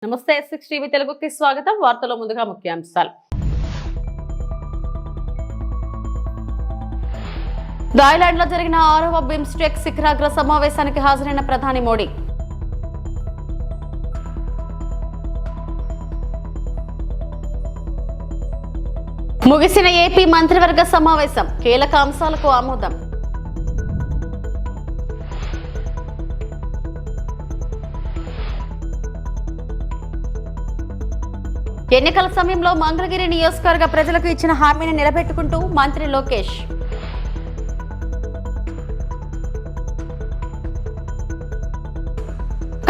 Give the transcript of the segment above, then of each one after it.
నమస్తే S6 TV తెలుగుకి స్వాగతం. వార్తల్లో ముందుగా ముఖ్యాంశాలు. థాయిలాండ్ లో జరిగిన 6వ బిమ్స్టెక్ శిఖరాగ్ర సమావేశానికి హాజరైన ప్రధాని మోడీ. ముగిసిన ఏపీ మంత్రివర్గ సమావేశం, కీలక అంశాలకు ఆమోదం. ఎన్నికల సమయంలో మంగళగిరి నియోజకవర్గ ప్రజలకు ఇచ్చిన హామీని నిలబెట్టుకుంటూ మంత్రి లోకేష్.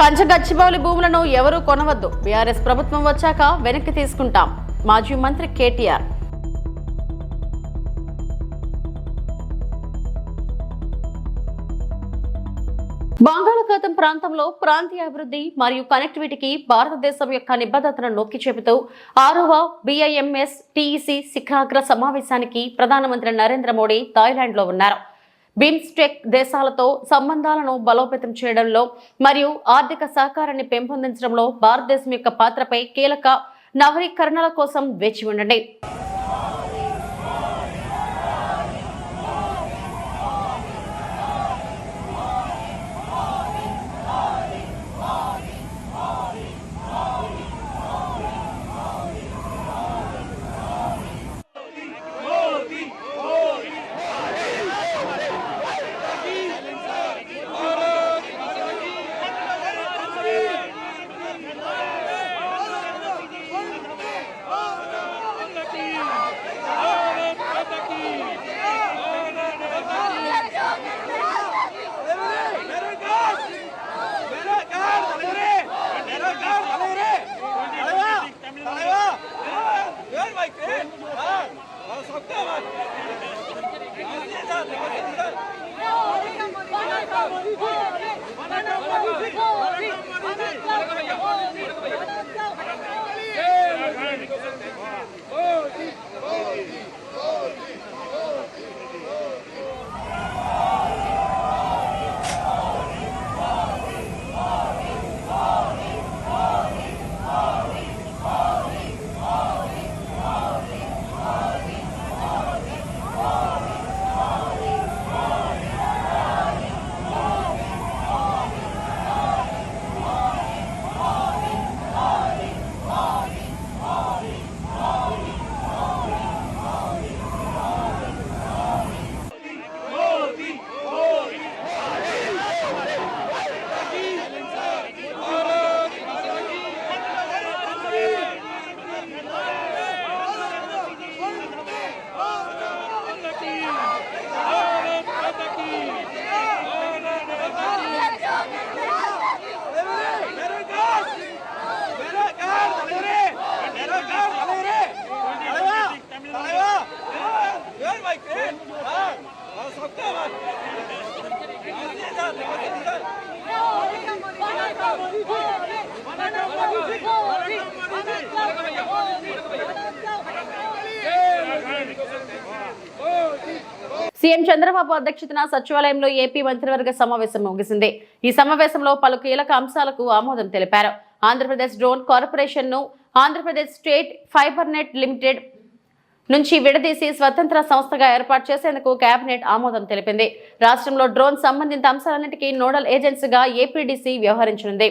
కంచగచ్చిబౌలి భూములను ఎవరూ కొనవద్దు, బీఆర్ఎస్ ప్రభుత్వం వచ్చాక వెనక్కి తీసుకుంటాం, మాజీ మంత్రి కేటీఆర్. బంగాళాఖాతం ప్రాంతంలో ప్రాంతీయ అభివృద్ధి మరియు కనెక్టివిటీకి భారతదేశం యొక్క నిబద్ధతను నొక్కి చెబుతూ 6వ BIMS TEC శిఖరాగ్ర సమావేశానికి ప్రధానమంత్రి నరేంద్ర మోడీ థాయిలాండ్ లో ఉన్నారు. బిమ్స్టెక్ దేశాలతో సంబంధాలను బలోపేతం చేయడంలో మరియు ఆర్థిక సహకారాన్ని పెంపొందించడంలో భారతదేశం యొక్క పాత్రపై కీలక నవీకరణల కోసం వేచి ఉండండి. సీఎం చంద్రబాబు అధ్యక్షతన సచివాలయంలో ఏపీ మంత్రివర్గ సమావేశం ముగిసింది. ఈ సమావేశంలో పలు కీలక అంశాలకు ఆమోదం తెలిపారు. ఆంధ్రప్రదేశ్ డ్రోన్ కార్పొరేషన్ ను Andhra Pradesh state fibre net limited నుంచి విడదీసి స్వతంత్ర సంస్థగా ఏర్పాటు చేసేందుకు కేబినెట్ ఆమోదం తెలిపింది. రాష్ట్రంలో డ్రోన్ సంబంధిత అంశాలన్నిటికీ నోడల్ ఏజెన్సీగా ఏపీడీసీ వ్యవహరించనుంది.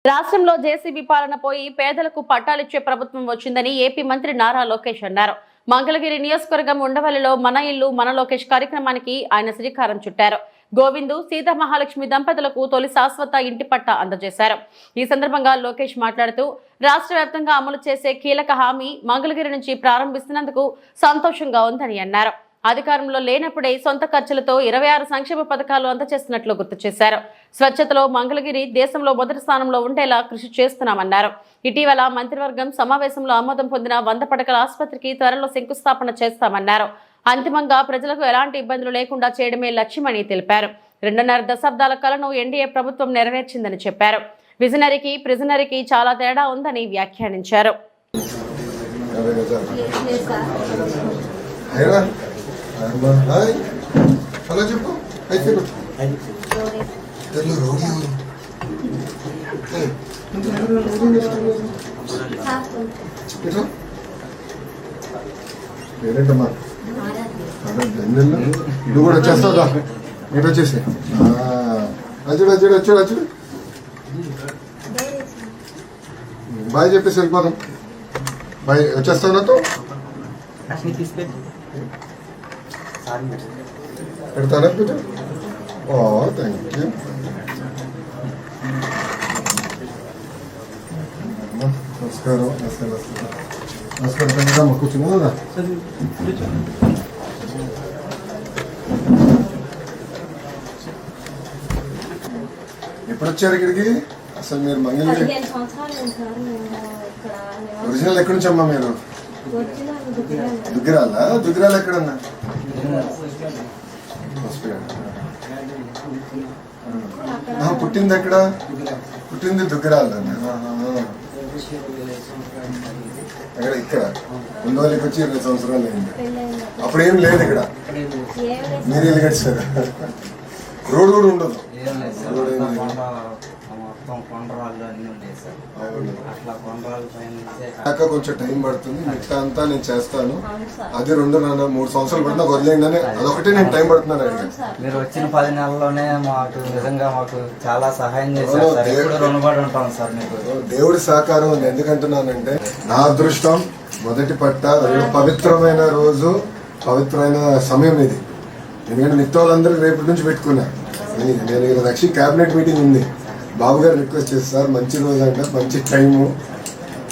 రాష్ట్రంలో జేసీబీ పాలన పోయి పేదలకు పట్టాలిచ్చే ప్రభుత్వం వచ్చిందని ఏపీ మంత్రి నారా లోకేష్ అన్నారు. మంగళగిరి నియోజకవర్గం ఉండవల్లిలో మన ఇల్లు మన లోకేష్ కార్యక్రమానికి ఆయన శ్రీకారం చుట్టారు. గోవిందు సీతా మహాలక్ష్మి దంపతులకు తొలి శాశ్వత ఇంటి పట్టా అందజేశారు. ఈ సందర్భంగా లోకేష్ మాట్లాడుతూ రాష్ట్ర వ్యాప్తంగా అమలు చేసే కీలక హామీ మంగళగిరి నుంచి ప్రారంభిస్తున్నందుకు సంతోషంగా ఉందని అన్నారు. అధికారంలో లేనప్పుడే సొంత ఖర్చులతో 26 సంక్షేమ పథకాలు అందజేస్తున్నట్లు గుర్తు చేశారు. స్వచ్ఛతలో మంగళగిరి దేశంలో మొదటి స్థానంలో ఉండేలా కృషి చేస్తున్నామన్నారు. ఇటీవల మంత్రివర్గం సమావేశంలో ఆమోదం పొందిన 100 పడకల ఆసుపత్రికి త్వరలో శంకుస్థాపన చేస్తామన్నారు. అంతిమంగా ప్రజలకు ఎలాంటి ఇబ్బందులు లేకుండా చేయడమే లక్ష్యమని తెలిపారు. 2.5 దశాబ్దాల కలను ఎన్డీఏ ప్రభుత్వం నెరవేర్చిందని చెప్పారు. విజనరీకి ప్రిజనరీకి చాలా తేడా ఉందని వ్యాఖ్యానించారు. నువ్వు కూడా వచ్చేస్తావుగా, మీరు వచ్చేసి అచ్చుడు బాయ్ చెప్పేసి వెళ్ళిపోదాం. బాయ్ వచ్చేస్తావు నాతో పెడతానా బిడ్డ? Thank you. నమస్కారం నమస్కారం కూర్చున్నా. ఎప్పుడు వచ్చారు ఇక్కడికి? అసలు మీరు మంగళగిరి ఒరిజినల్ ఎక్కడి నుంచి అమ్మా మీరు? దుగ్గిరాల ఎక్కడన్నా? పుట్టింది ఎక్కడ? పుట్టింది దుగ్గిరాలన్నా. ఎక్కడ? ఇక్కడ ఉండవల్లికి వచ్చి 20 సంవత్సరాలు అయింది. అప్పుడేం లేదు ఇక్కడ, మీరు ఇల్లు కట్టారు. రోడ్ కూడా ఉండదు. కొంచెం టైం పడుతుంది. మిగతా అంతా నేను చేస్తాను. అది 2-3 సంవత్సరాలు పడినా వదిలేండి అని అదొకటి నేను టైం పడుతున్నాను. మీరు వచ్చిన 10 నెలల్లోనే మాకు నిజంగా మాకు చాలా సహాయం చేశారు. రుణపడి ఉంటాం సార్ మీకు. దేవుడి సహకారం ఉంది. ఎందుకంటున్నానంటే నా అదృష్టం మొదటి పట్ట పవిత్రమైన రోజు, పవిత్రమైన సమయం ఇది. ఎందుకంటే మిగతా వాళ్ళందరూ రేపటి నుంచి పెట్టుకున్నా. నేను ఈరోజు యాక్చువల్లీ క్యాబినెట్ మీటింగ్ ఉంది. బాబు గారు రిక్వెస్ట్ చేస్తారు, మంచి రోజు అంటే మంచి టైము,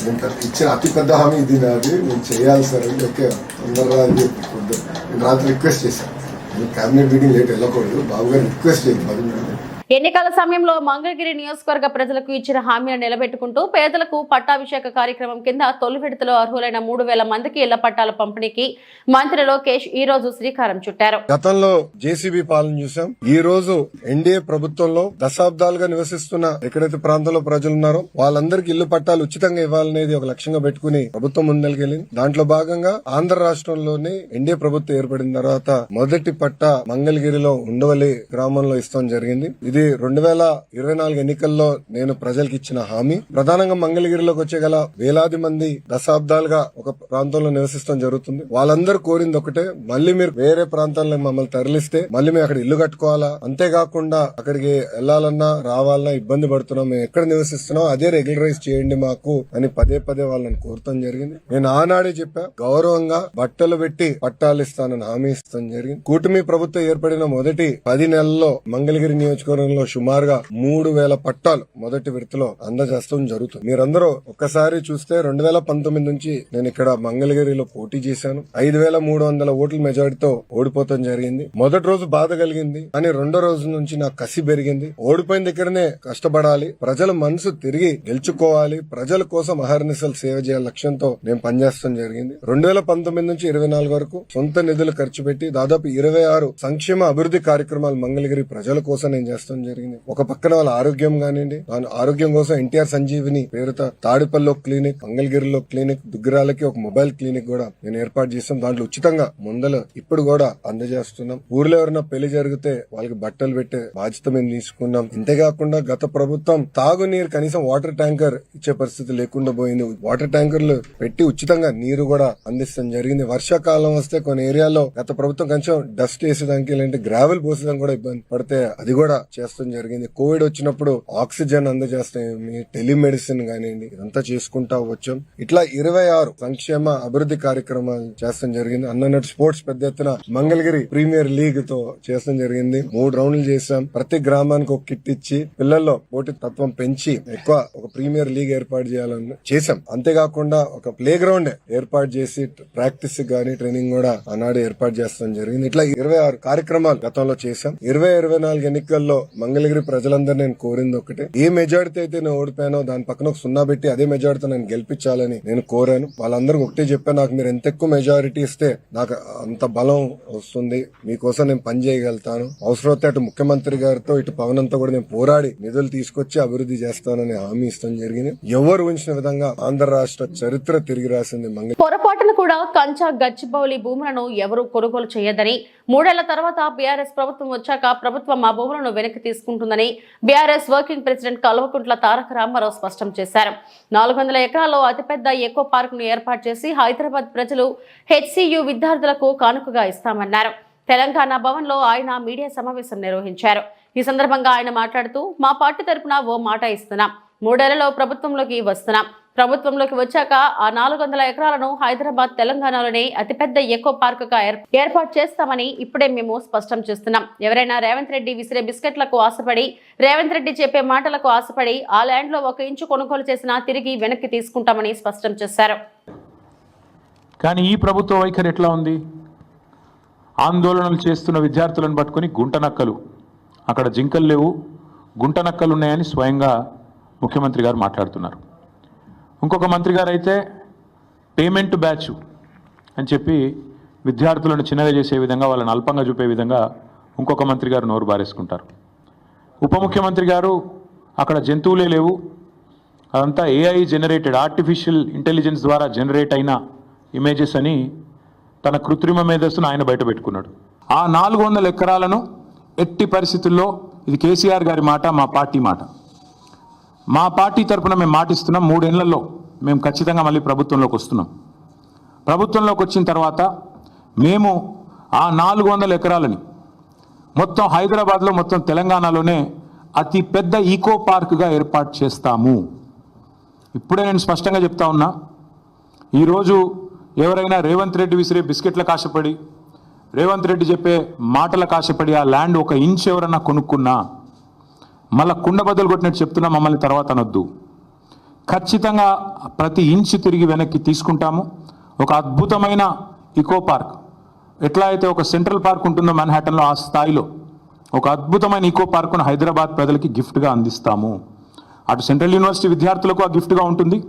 నేను ఇచ్చిన అతి పెద్ద హామీ ఇది నాది, నేను చేయాలి సార్ అంటే ఓకే అందరూ అని చెప్పి నేను రాత్రి రిక్వెస్ట్ చేశాను. నేను క్యాబినెట్ మీటింగ్ లేట్ వెళ్ళకూడదు, బాబు గారు రిక్వెస్ట్ చేయండి 10 నిమిషాలు. ఎన్నికల సమయంలో మంగళగిరి నియోజకవర్గ ప్రజలకు ఇచ్చిన హామీలను నిలబెట్టుకుంటూ పేదలకు పట్టాభిషేక కార్యక్రమం కింద తొలి విడతలో అర్హులైన 3000 మందికి ఇళ్ల పట్టాల పంపిణీకి మంత్రి లోకేష్ ఈ రోజు శ్రీకారం చుట్టారు. గతంలో జేసీబీ పాలన చూసాం. ఈ రోజు ఎన్డీఏ ప్రభుత్వంలో దశాబ్దాలుగా నివసిస్తున్న ఎక్కడైతే ప్రాంతంలో ప్రజలు ఉన్నారో వాళ్ళందరికీ ఇళ్ల పట్టాలు ఉచితంగా ఇవ్వాలనేది ఒక లక్ష్యంగా పెట్టుకుని ప్రభుత్వం ముందరికెళ్ళింది. దాంట్లో భాగంగా ఆంధ్ర రాష్ట్రంలోని ఎన్డీఏ ప్రభుత్వం ఏర్పడిన తర్వాత మొదటి పట్ట మంగళగిరిలో ఉండవల్లి గ్రామంలో ఇస్తాం జరిగింది. ఇది 2024 ఎన్నికల్లో నేను ప్రజలకు ఇచ్చిన హామీ. ప్రధానంగా మంగళగిరిలోకి వచ్చేగల వేలాది మంది దశాబ్దాలుగా ఒక ప్రాంతంలో నివసిస్తాం జరుగుతుంది. వాళ్ళందరూ కోరింది ఒకటే, మళ్ళీ మీరు వేరే ప్రాంతాల్లో మమ్మల్ని తరలిస్తే మళ్ళీ మేము అక్కడ ఇల్లు కట్టుకోవాలా, అంతేకాకుండా అక్కడికి వెళ్లాలన్నా రావాలన్నా ఇబ్బంది పడుతున్నాం, మేము ఎక్కడ నివసిస్తున్నాం అదే రెగ్యులరైజ్ చేయండి మాకు అని పదే వాళ్ళని కోరటం జరిగింది. నేను ఆనాడే చెప్పా, గౌరవంగా బట్టలు పెట్టి పట్టాలు ఇస్తానని హామీ ఇస్తాం జరిగింది. కూటమి ప్రభుత్వం ఏర్పడిన మొదటి 10 నెలల్లో మంగళగిరి నియోజకవర్గంలో సుమారుగా 3000 పట్టాలు మొదటి విడతలో అందజేస్తాం జరుగుతుంది. మీరందరూ ఒక్కసారి చూస్తే 2019 నుంచి నేను ఇక్కడ మంగళగిరిలో పోటీ చేశాను. 5300 ఓట్ల మెజారిటీతో ఓడిపోతాం జరిగింది. మొదటి రోజు బాధ కలిగింది, కానీ రెండో రోజు నుంచి నాకు కసి పెరిగింది. ఓడిపోయిన దగ్గరనే కష్టపడాలి, ప్రజల మనసు తిరిగి గెలుచుకోవాలి, ప్రజల కోసం అహర్నిశలు సేవ చేయాలి లక్ష్యంతో నేను పనిచేస్తాం జరిగింది. 2019 నుంచి 24 వరకు సొంత నిధులు ఖర్చు పెట్టి దాదాపు 26 సంక్షేమ అభివృద్ధి కార్యక్రమాలు మంగళగిరి ప్రజల కోసం నేను చేస్తాం జరిగింది. ఒక పక్కన వాళ్ళ ఆరోగ్యం కానివ్వండి, ఆరోగ్యం కోసం ఎన్టీఆర్ సంజీవిని పేరుతో తాడిపల్లిలో క్లినిక్, మంగళగిరిలో క్లినిక్, దుగ్గిరాలకి ఒక మొబైల్ క్లినిక్ కూడా నేను ఏర్పాటు చేస్తాం. దాంట్లో ఉచితంగా మందులు ఇప్పుడు కూడా అందజేస్తున్నాం. ఊర్లో ఎవరైనా పెళ్లి జరిగితే వాళ్ళకి బట్టలు పెట్టే బాధ్యత మేము తీసుకున్నాం. ఇంతేకాకుండా గత ప్రభుత్వం తాగునీరు కనీసం వాటర్ ట్యాంకర్ ఇచ్చే పరిస్థితి లేకుండా పోయింది. వాటర్ ట్యాంకర్లు పెట్టి ఉచితంగా నీరు కూడా అందిస్తాం జరిగింది. వర్షాకాలం వస్తే కొన్ని ఏరియాలో గత ప్రభుత్వం కొంచెం డస్ట్ వేసేదానికి లేదంటే గ్రావెల్ పోసేదానికి కూడా ఇబ్బంది పడితే అది కూడా చేస్తాం జరిగింది. కోవిడ్ వచ్చినప్పుడు ఆక్సిజన్ అందజేస్తాం, టెలిమెడిసిన్ కానివ్వండి, ఇదంతా చేసుకుంటా వచ్చాం. ఇట్లా 26 సంక్షేమ అభివృద్ధి కార్యక్రమాలు చేస్తాం జరిగింది. అన్నట్టు స్పోర్ట్స్ పెద్ద ఎత్తున మంగళగిరి ప్రీమియర్ లీగ్ తో చేస్తాం జరిగింది. 3 రౌండ్లు చేశాం. ప్రతి గ్రామానికి ఒక కిట్ ఇచ్చి పిల్లల్లో పోటీ తత్వం పెంచి ఎక్కువ ఒక ప్రీమియర్ లీగ్ ఏర్పాటు చేయాలని చేశాం. అంతేకాకుండా ఒక ప్లే గ్రౌండ్ ఏర్పాటు చేసి ప్రాక్టీస్ గానీ ట్రైనింగ్ కూడా ఆనాడు ఏర్పాటు చేస్తాం జరిగింది. ఇట్లా 26 కార్యక్రమాలు గతంలో చేశాం. 2024 ఎన్నికల్లో మంగళగిరి ప్రజలందరూ నేను కోరింది ఒకటే, ఏ మెజారిటీ అయితే నేను ఓడిపోయానో దాని పక్కన ఒక 0 పెట్టి అదే మెజారిటీతో నేను గెలిపించాలని నేను కోరాను. వాళ్ళందరికీ ఒకటే చెప్పాను, నాకు మీరు ఎంత ఎక్కువ మెజారిటీ ఇస్తే నాకు అంత బలం వస్తుంది, మీకోసం నేను పని చేయగలుగుతాను. అవసరమైతే అటు ముఖ్యమంత్రి గారితో ఇటు పవన్ అంతా కూడా నేను పోరాడి నిధులు తీసుకొచ్చి అభివృద్ధి చేస్తానని హామీ ఇస్తాం జరిగింది. ఎవరు ఊహించిన విధంగా ఆంధ్ర రాష్ట్ర చరిత్ర తిరిగి రాసింది మంగళగిరి. పొరపాటును కూడా కంచా గచ్చిబౌలి భూములను ఎవరూ కొనుగోలు చేయొద్దని, 3 ఏళ్ల తర్వాత బీఆర్ఎస్ ప్రభుత్వం వచ్చాక ప్రభుత్వం ఆ భూములను వెనక్కి తీసుకుంటుందని BRS working president Kalvakuntla Taraka Ramarao స్పష్టం చేశారు. 400 ఎకరాల్లో అతిపెద్ద ఎకో పార్క్ ను ఏర్పాటు చేసి హైదరాబాద్ ప్రజలు HCU విద్యార్థులకు కానుకగా ఇస్తామన్నారు. తెలంగాణ భవన్ లో ఆయన మీడియా సమావేశం నిర్వహించారు. ఈ సందర్భంగా ఆయన మాట్లాడుతూ, మా పార్టీ తరపున ఓ మాట ఇస్తున్నాం, 3 ఏళ్లలో ప్రభుత్వంలోకి వస్తున్నాం. ప్రభుత్వంలోకి వచ్చాక ఆ 400 ఎకరాలను హైదరాబాద్ తెలంగాణలోనే అతిపెద్ద ఎకో పార్క్ గా ఏర్పాటు చేస్తామని ఇప్పుడే మేము స్పష్టం చేస్తున్నాం. ఎవరైనా రేవంత్ రెడ్డి విసిరే బిస్కెట్లకు ఆశపడి, రేవంత్ రెడ్డి చెప్పే మాటలకు ఆశపడి ఆ ల్యాండ్ లో 1 ఇంచు కొనుగోలు చేసినా తిరిగి వెనక్కి తీసుకుంటామని స్పష్టం చేశారు. కానీ ఈ ప్రభుత్వ వైఖరి ఎట్లా ఉంది? ఆందోళనలు చేస్తున్న విద్యార్థులను పట్టుకొని గుంటనక్కలు, అక్కడ జింకలు లేవు, గుంటనక్కలు ఉన్నాయని స్వయంగా ముఖ్యమంత్రి గారు మాట్లాడుతున్నారు. ఇంకొక మంత్రి గారు అయితే పేమెంట్ బ్యాచ్ అని చెప్పి విద్యార్థులను చిన్నగా చేసే విధంగా, వాళ్ళని అల్పంగా చూపే విధంగా ఇంకొక మంత్రి గారు నోరు బారేసుకుంటారు. ఉప ముఖ్యమంత్రి గారు అక్కడ జంతువులే లేవు, అదంతా AI జనరేటెడ్, ఆర్టిఫిషియల్ ఇంటెలిజెన్స్ ద్వారా జనరేట్ అయిన ఇమేజెస్ అని తన కృత్రిమ మేధస్సును ఆయన బయట పెట్టుకున్నాడు. ఆ 400 ఎకరాలను ఎట్టి పరిస్థితుల్లో, ఇది కేసీఆర్ గారి మాట, మా పార్టీ మాట, మా పార్టీ తరఫున మేము మాటిస్తున్నాం, 3 ఏళ్లలో మేము ఖచ్చితంగా మళ్ళీ ప్రభుత్వంలోకి వస్తున్నాం. ప్రభుత్వంలోకి వచ్చిన తర్వాత మేము ఆ 400 ఎకరాలని మొత్తం హైదరాబాద్లో, మొత్తం తెలంగాణలోనే అతి పెద్ద ఈకో పార్క్గా ఏర్పాటు చేస్తాము. ఇప్పుడే నేను స్పష్టంగా చెప్తా ఉన్నా, ఈరోజు ఎవరైనా రేవంత్ రెడ్డి విసిరే బిస్కెట్లకు ఆశపడి, రేవంత్ రెడ్డి చెప్పే మాటలకు ఆశపడి ఆ ల్యాండ్ 1 ఇంచ్ ఎవరన్నా కొనుక్కున్నా మళ్ళా కుండ బదులు కొట్టినట్టు చెప్తున్నా, మమ్మల్ని తర్వాత అనొద్దు. ఖచ్చితంగా ప్రతి ఇంచ్ తిరిగి వెనక్కి తీసుకుంటాము. ఒక అద్భుతమైన ఈకో పార్క్, ఎట్లా అయితే ఒక సెంట్రల్ పార్క్ ఉంటుందో మన్హాటన్లో, ఆ స్థాయిలో ఒక అద్భుతమైన ఈకో పార్కును హైదరాబాద్ ప్రజలకి గిఫ్ట్గా అందిస్తాము. అటు సెంట్రల్ యూనివర్సిటీ విద్యార్థులకు ఆ గిఫ్ట్గా ఉంటుంది,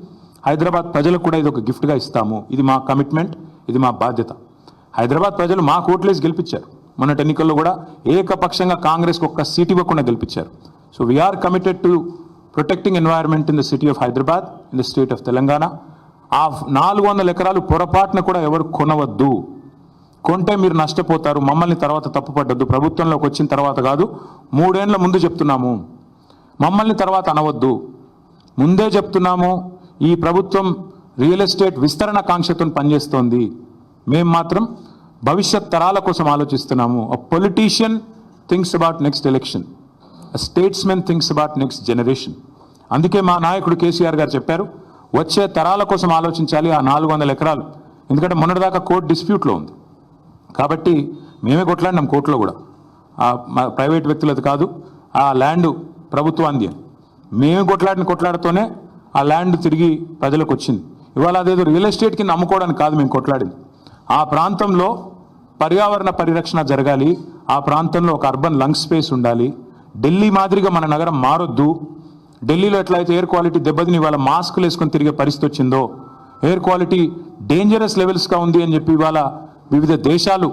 హైదరాబాద్ ప్రజలకు కూడా ఇది ఒక గిఫ్ట్గా ఇస్తాము. ఇది మా కమిట్మెంట్, ఇది మా బాధ్యత. హైదరాబాద్ ప్రజలు మా ఓట్లేసి గెలిపించారు. మొన్నటి ఎన్నికల్లో కూడా ఏకపక్షంగా కాంగ్రెస్కి 1 సీట్ ఇవ్వకుండా గెలిపించారు. So we are committed to protecting environment in the city of Hyderabad, in the state of Telangana. ఆ 400 ఎకరాలు పొరపాటున కూడా ఎవరు కొనవద్దు. కొంటే మీరు నష్టపోతారు. మమ్మల్ని తర్వాత తప్పుపడ్డద్దు. ప్రభుత్వంలోకి వచ్చిన తర్వాత కాదు, 3 ఏళ్ల ముందు చెప్తున్నాము. మమ్మల్ని తర్వాత అనవద్దు. ముందే చెప్తున్నాము, ఈ ప్రభుత్వం రియల్ ఎస్టేట్ విస్తరణ కాంక్షతో పనిచేస్తోంది. మేము మాత్రం భవిష్యత్ తరాల కోసం ఆలోచిస్తున్నాము. A politician thinks about next election, a statesman thinks about next generation. అందుకే మా నాయకుడు కేసీఆర్ గారు చెప్పారు, వచ్చే తరాల కోసం ఆలోచించాలి ఆ 400 ఎకరాలు. ఎందుకంటే మొన్నటిదాకా కోర్టు డిస్ప్యూట్లో ఉంది కాబట్టి మేమే కొట్లాడినాం కోర్టులో కూడా. ప్రైవేట్ వ్యక్తులది కాదు, ఆ ల్యాండ్ ప్రభుత్వాంది. మేమే కొట్లాడుతూనే ఆ ల్యాండ్ తిరిగి ప్రజలకు వచ్చింది. ఇవాళ అదేదో రియల్ ఎస్టేట్ కింద అమ్ముకోవడానికి కాదు మేము కొట్లాడింది. ఆ ప్రాంతంలో పర్యావరణ పరిరక్షణ జరగాలి, ఆ ప్రాంతంలో ఒక అర్బన్ లంగ్ స్పేస్ ఉండాలి. ఢిల్లీ మాదిరిగా మన నగరం మారొద్దు. ఢిల్లీలో ఎట్లయితే ఎయిర్ క్వాలిటీ దెబ్బతిని ఇవాళ మాస్కులు వేసుకొని తిరిగే పరిస్థితి వచ్చిందో, ఎయిర్ క్వాలిటీ డేంజరస్ లెవెల్స్గా ఉంది అని చెప్పి ఇవాళ వివిధ దేశాలు.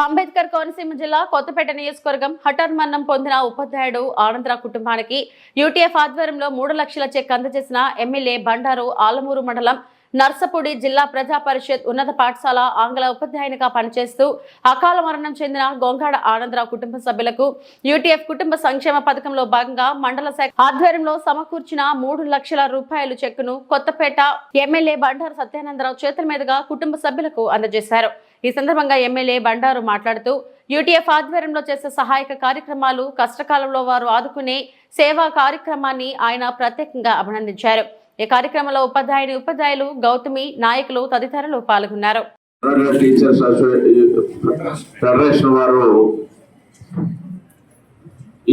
అంబేద్కర్ కోనసీమ జిల్లా కొత్తపేట నియోజకవర్గం హఠాన్మరణం పొందిన ఉపాధ్యాయుడు ఆనందరావు కుటుంబానికి UTF ఆధ్వర్యంలో 3 లక్షల చెక్ అందజేసిన ఎమ్మెల్యే బండారు ఆలమూరు మండలం నర్సపూడి జిల్లా ప్రజా పరిషత్ ఉన్నత పాఠశాల ఆంగ్ల ఉపాధ్యాయునిగా పనిచేస్తూ అకాల మరణం చెందిన గొంగాడ ఆనందరావు కుటుంబ సభ్యులకు UTF కుటుంబ సంక్షేమ పథకంలో భాగంగా మండల శాఖ ఆధ్వర్యంలో సమకూర్చిన 3 లక్షల రూపాయల చెక్కును కొత్తపేట ఎమ్మెల్యే బండారు సత్యానందరావు చేతుల మీదుగా కుటుంబ సభ్యులకు అందజేశారు. ఈ సందర్భంగా ఎమ్మెల్యే బండారు మాట్లాడుతూ యూటీఎఫ్ ఆధ్వర్యంలో చేసే సహాయక కార్యక్రమాలు, కష్టకాలంలో వారు ఆదుకునే సేవా కార్యక్రమాన్ని ఆయన ప్రత్యేకంగా అభినందించారు. ఈ కార్యక్రమంలో ఉపాధ్యాయులు, గౌతమి, నాయకులు తదితరులు పాల్గొన్నారు. టీచర్స్ ఫెడరేషన్ వారు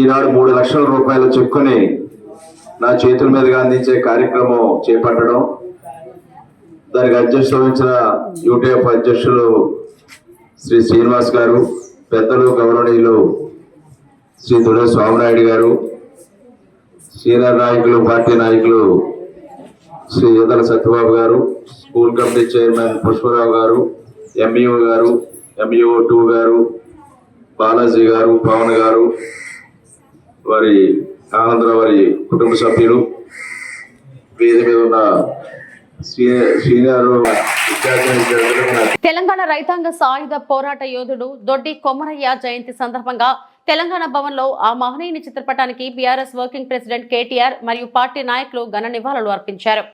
ఈనాడు 3 లక్షల రూపాయల చెక్కుని నా చేతుల మీదుగా అందించే కార్యక్రమం చేపట్టడం, దానికి అధ్యక్షత వహించిన యూటీఎఫ్ అధ్యక్షులు శ్రీ శ్రీనివాస్ గారు, పెద్దలు గౌరవనీయులు శ్రీ దుడే స్వామినాయుడు గారు, సీనియర్ నాయకులు, పార్టీ నాయకులు శ్రీ ఈదల సత్యబాబు గారు, స్కూల్ కమిటీ చైర్మన్ పుష్పరావు గారు, ఎంఈఓ గారు, ఎంఈఓ 2 గారు, బాలాజీ గారు, పవన్ గారు, వారి ఆనందరావు వారి కుటుంబ సభ్యులు, వేది మీద ఉన్న సీనియర్ తెలంగాణ రైతాంగ సాయుధ పోరాట యోధుడు దొడ్డి కొమరయ్య జయంతి సందర్భంగా తెలంగాణ భవన్ లో ఆ మహనీయుని చిత్రపటానికి బీఆర్ఎస్ వర్కింగ్ ప్రెసిడెంట్ కేటీఆర్ మరియు పార్టీ నాయకులు ఘన నివాళులు అర్పించారు.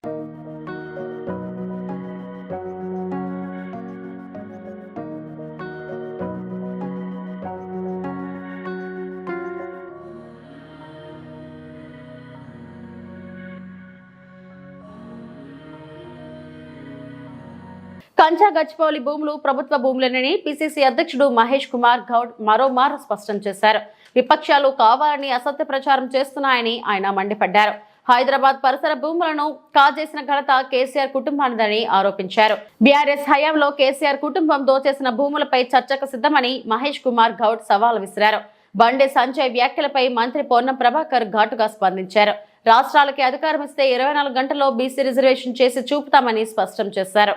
కంచా గచ్చిబౌలి భూములు ప్రభుత్వ భూములేనని పిసిసి అధ్యక్షుడు మహేష్ కుమార్ గౌడ్ మరోమారు స్పష్టం చేశారు. విపక్షాలు కావాలని అసత్య ప్రచారం చేస్తున్నాయని ఆయన మండిపడ్డారు. హైదరాబాద్ పరిసర భూములను కాజేసిన ఘనత కేసీఆర్ కుటుంబానిదని ఆరోపించారు. బీఆర్ఎస్ హయాంలో కేసీఆర్ కుటుంబం దోచేసిన భూములపై చర్చకు సిద్ధమని మహేష్ కుమార్ గౌడ్ సవాల్ విసిరారు. బండి సంజయ్ వ్యాఖ్యలపై మంత్రి పొన్నం ప్రభాకర్ ఘాటుగా స్పందించారు. రాష్ట్రాలకి అధికారం ఇస్తే 24 గంటల్లో బీసీ రిజర్వేషన్ చేసి చూపుతామని స్పష్టం చేశారు.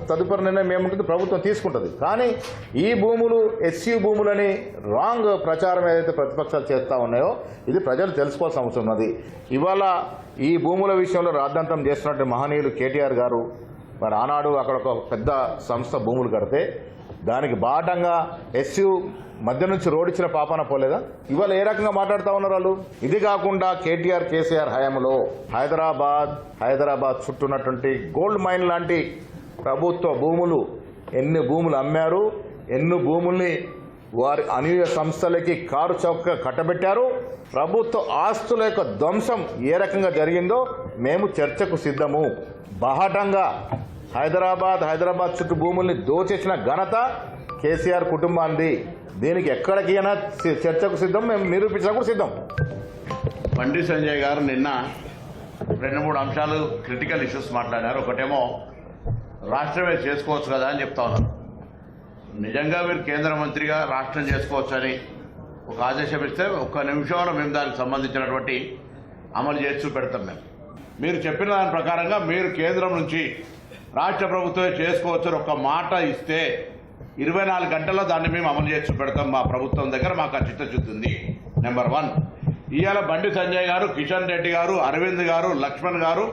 తదుపరి నిర్ణయం ఏముంటుంది ప్రభుత్వం తీసుకుంటుంది. కానీ ఈ భూములు ఎస్సీ భూములని రాంగ్ ప్రచారం ఏదైతే ప్రతిపక్షాలు చేస్తూ ఉన్నాయో ఇది ప్రజలు తెలుసుకోవాల్సిన అవసరం ఉన్నది. ఇవాళ ఈ భూముల విషయంలో రాద్ధాంతం చేస్తున్నట్టు మహనీయులు కేటీఆర్ గారు మరి ఆనాడు అక్కడ ఒక పెద్ద సంస్థ భూములు కడితే దానికి బాటంగా ఎస్సీ మధ్య నుంచి రోడ్డిచ్చిన పాపాన పోలేదా? ఇవాళ ఏ రకంగా మాట్లాడుతూ ఉన్నారు వాళ్ళు? ఇది కాకుండా కేటీఆర్ కేసీఆర్ హయాంలో హైదరాబాద్ చుట్టూన్నటువంటి గోల్డ్ మైన్ లాంటి ప్రభుత్వ భూములు ఎన్ని భూములు అమ్మారు, ఎన్ని భూముల్ని వారి అనుయ సంస్థలకి కారు చౌక కట్టబెట్టారు. ప్రభుత్వ ఆస్తుల యొక్క ధ్వంసం ఏ రకంగా జరిగిందో మేము చర్చకు సిద్ధము. బాహటంగా హైదరాబాద్ చుట్టూ భూముల్ని దోచేసిన ఘనత కేసీఆర్ కుటుంబాన్ని. దీనికి ఎక్కడికైనా చర్చకు సిద్ధం, మేము నిరూపించడం కూడా సిద్ధం. బండి సంజయ్ గారు నిన్న 2-3 అంశాలు క్రిటికల్ ఇష్యూస్ మాట్లాడారు. ఒకటేమో రాష్ట్రమే చేసుకోవచ్చు కదా అని చెప్తా ఉన్నారు. నిజంగా మీరు కేంద్ర మంత్రిగా రాష్ట్రం చేసుకోవచ్చు అని ఒక ఆదేశం ఇస్తే 1 నిమిషంలో మేము దానికి సంబంధించినటువంటి అమలు చేసి చూపెడతాం. మీరు చెప్పిన దాని ప్రకారంగా మీరు కేంద్రం నుంచి రాష్ట్ర ప్రభుత్వమే చేసుకోవచ్చు ఒక మాట ఇస్తే 24 గంటల్లో దాన్ని మేము అమలు చేసి చూపెడతాం. మా ప్రభుత్వం దగ్గర మాకు చిత్తశుద్ధి ఉంది. నెంబర్ 1. ఇవాళ బండి సంజయ్ గారు, కిషన్ రెడ్డి గారు, అరవింద్ గారు, లక్ష్మణ్ గారు,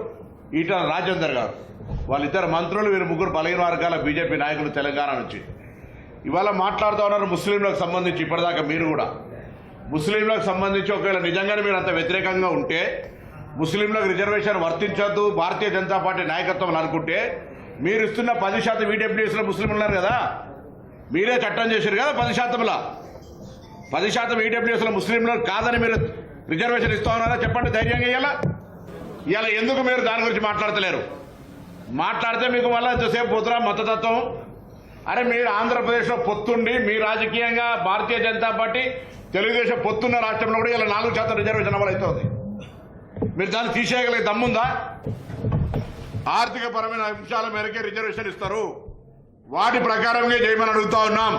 ఈటల రాజేందర్ గారు, వాళ్ళిద్దరు మంత్రులు, వీరు 3 బలహీన వర్గాల బీజేపీ నాయకులు తెలంగాణ నుంచి ఇవాళ మాట్లాడుతూ ఉన్నారు. ముస్లింలకు సంబంధించి ఇప్పటిదాకా మీరు కూడా ముస్లింలకు సంబంధించి ఒకవేళ నిజంగానే మీరు అంత వ్యతిరేకంగా ఉంటే, ముస్లింలకు రిజర్వేషన్ వర్తించొద్దు భారతీయ జనతా పార్టీ నాయకత్వం అనుకుంటే, మీరు ఇస్తున్న 10% ఈడబ్ల్యూఎస్లో ముస్లింలు ఉన్నారు కదా, మీరే చట్టం చేశారు కదా 10%లో 10% ఈడబ్ల్యూఎస్లో ముస్లింలు కాదని మీరు రిజర్వేషన్ ఇస్తా ఉన్నారా? చెప్పండి ధైర్యంగా. ఇవాళ ఎందుకు మీరు దాని గురించి మాట్లాడతలేరు? మాట్లాడితే మీకు మళ్ళీ ఎంతసేపు పోతురా మతతత్వం. అరే మీరు ఆంధ్రప్రదేశ్లో పొత్తుండి మీ రాజకీయంగా భారతీయ జనతా పార్టీ తెలుగుదేశం పొత్తున్న రాష్ట్రంలో కూడా ఇలా 4% రిజర్వేషన్ అమలు అవుతుంది. మీరు దాన్ని తీసేయగలిగే దమ్ముందా? ఆర్థిక పరమైన అంశాల మేరకే రిజర్వేషన్ ఇస్తారు, వాటి ప్రకారంగా చేయమని అడుగుతా ఉన్నాం.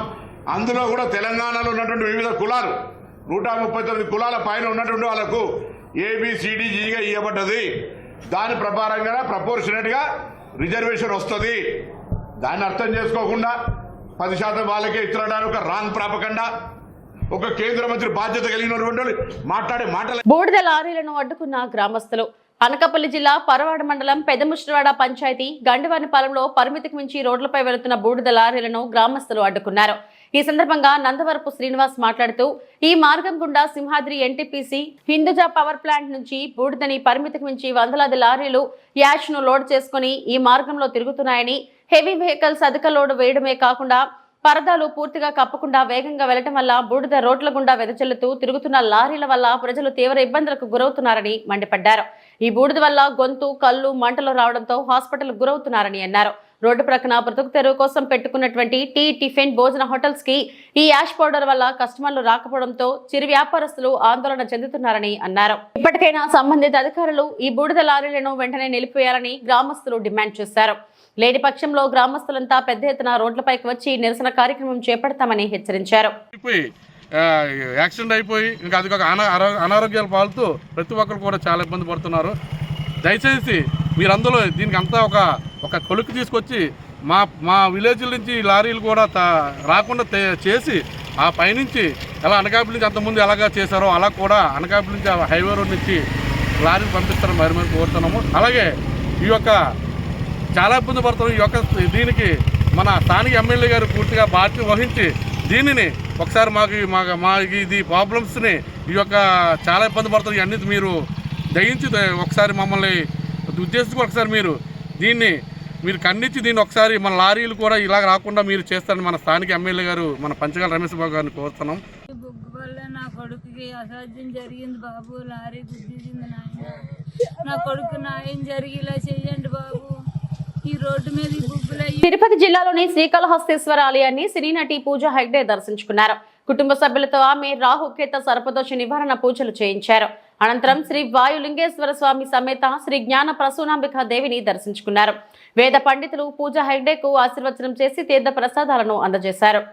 అందులో కూడా తెలంగాణలో ఉన్నటువంటి వివిధ కులాలు 139 కులాల పైన ఉన్నటువంటి వాళ్లకు ABCDGగా ఇవ్వబడ్డది. దాని ప్రకారంగా ప్రపోర్షనేట్ గా రిజర్వేషన్ వస్తుంది. దాన్ని అర్థం చేసుకోకుండా 10% వాళ్ళకే ఇస్తున్నాడు ఒక రాంగ్ ప్రాపకండా. ఒక కేంద్ర మంత్రి బాధ్యత కలిగినటువంటి మాట్లాడే మాటలు. బూడిద లారీలను అడ్డుకున్న గ్రామస్తులు. అనకాపల్లి జిల్లా పరవాడ మండలం పెదముష్టివాడ పంచాయతీ గండివానిపాలెంలో పరిమితికి మించి రోడ్లపై వెళుతున్న బూడిద లారీలను గ్రామస్తులు అడ్డుకున్నారు. ఈ సందర్భంగా నందవరపు శ్రీనివాస్ మాట్లాడుతూ ఈ మార్గం గుండా Simhadri NTPC Hinduja power plant నుంచి బూడిదని పరిమితికి మించి వందలాది లారీలు యాష్ ను లోడ్ చేసుకుని ఈ మార్గంలో తిరుగుతున్నాయని, హెవీ వెహికల్స్ అధిక లోడ్ వేయడమే కాకుండా పరదాలు పూర్తిగా కప్పకుండా వేగంగా వెళ్లడం వల్ల బూడిద రోడ్ల గుండా వెదజల్లుతూ తిరుగుతున్న లారీల వల్ల ప్రజలు తీవ్ర ఇబ్బందులకు గురవుతున్నారని మండిపడ్డారు. ఈ బూడిద వల్ల గొంతు, కళ్ళు మంటలు రావడంతో హాస్పిటల్కు గురవుతున్నారని అన్నారు. రోడ్డు ప్రక్కన బ్రతుకు తెరువు కోసం పెట్టుకున్నటువంటి టీ, టిఫిన్, భోజన హోటల్స్ కి ఈ యాష్ పౌడర్ వల్ల కస్టమర్లు రాకపోవడంతో చిరు వ్యాపారస్తులు ఆందోళన చెందుతున్నారని అన్నారు. ఇప్పటికైనా సంబంధిత అధికారులు ఈ బూడిద లారీలను వెంటనే నిలిపివేయాలని గ్రామస్తులు డిమాండ్ చేశారు. లేని పక్షంలో గ్రామస్తులంతా పెద్ద ఎత్తున రోడ్లపైకి వచ్చి నిరసన కార్యక్రమం చేపడతామని హెచ్చరించారు. యాక్సిడెంట్ అయిపోయి ఇంకా అది అనారోగ్యాలు పాలుతూ ప్రతి ఒక్కరు కూడా చాలా ఇబ్బంది పడుతున్నారు. దయచేసి మీరందరూ దీనికి అంతా ఒక కొలుకు తీసుకొచ్చి మా విలేజ్ నుంచి లారీలు కూడా రాకుండా చేసి ఆ పైనుంచి ఎలా అనకాపల్లి నుంచి అంతకుముందు ఎలాగా చేశారో అలా కూడా అనకాపల్లి నుంచి హైవే రోడ్ నుంచి లారీలు పంపిస్తారని మరి కోరుతున్నాము. అలాగే ఈ యొక్క చాలా ఇబ్బంది పడుతున్నాం. ఈ యొక్క దీనికి మన స్థానిక ఎమ్మెల్యే గారు పూర్తిగా బాధ్యత వహించి దీనిని ఒకసారి మాకు ఇది ప్రాబ్లమ్స్ని ఈ యొక్క చాలా ఇబ్బంది పడుతుంది అన్ని మీరు దయించి ఒకసారి మమ్మల్ని ఉద్దేశించి ఒకసారి మీరు ఖండించి దీన్ని ఒకసారి మన లారీలు కూడా ఇలా రాకుండా మీరు చేస్తారని మన స్థానిక ఎమ్మెల్యే గారు మన పంచగాల రమేష్ బాబు గారిని కోరుతున్నాం. బుగ్గు వల్ల నా కొడుకుకి అసాధ్యం జరిగింది బాబు. లారీ గుద్దింది నాయన. నా కొడుకు న్యాయం జరిగేలా చెయ్యండి బాబు. ఈ రోడ్డు మీద తిరుపతి జిల్లాలోని శ్రీకాళహస్తీశ్వర ఆలయాన్ని సినీ నటి పూజా హెగ్డే దర్శించుకున్నారు. కుటుంబ సభ్యులతో ఆమె రాహుకేత సర్పదోష నివారణ పూజలు చేయించారు. అనంతరం శ్రీ వాయులింగేశ్వర స్వామి సమేత శ్రీ జ్ఞాన ప్రసూనాంబిక దేవిని దర్శించుకున్నారు. వేద పండితులు పూజా హెగ్డేకు ఆశీర్వచనం చేసి తీర్థ ప్రసాదాలను అందజేశారు.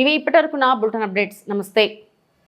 ఇవి ఇప్పటివరకు నా బులెటిన్ అప్డేట్స్. నమస్తే.